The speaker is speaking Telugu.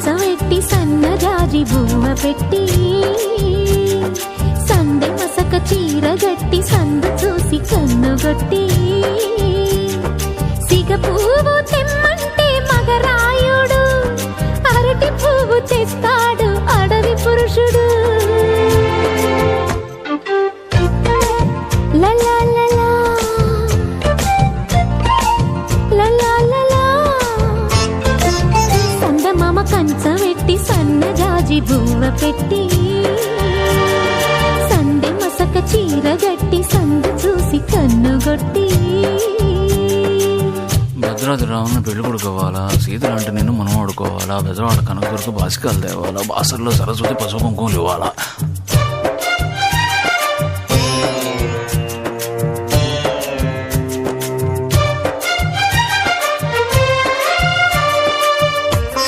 కంచవెట్టి సన్నజాజి బువ్వ పెట్టి సందె మసక చీర గట్టి సందు చూసి కన్నుగొట్టి సిగ పువ్వు తెమ్మంటే మగరాయుడు అరటి పువ్వు తెస్తాడు అడవి పురుషుడు. లలా లలా లలా లలా సందమామ కంచవెట్టి సన్నజాజి బువ్వ పెట్టి సందె మసక చీర గట్టి సందు చూసి కన్నుగొట్టి. భద్రాద్రి రావుని పెళ్లి కొడుకోవాలా, సీతలంటే నేను మనం ఆడుకోవాలా, బెజవాడ కనకదుర్గ బాసికాలు తేవాలా, బాసర్లో సరస్వతి పసుపు కుంకుమలు ఇవ్వాలా.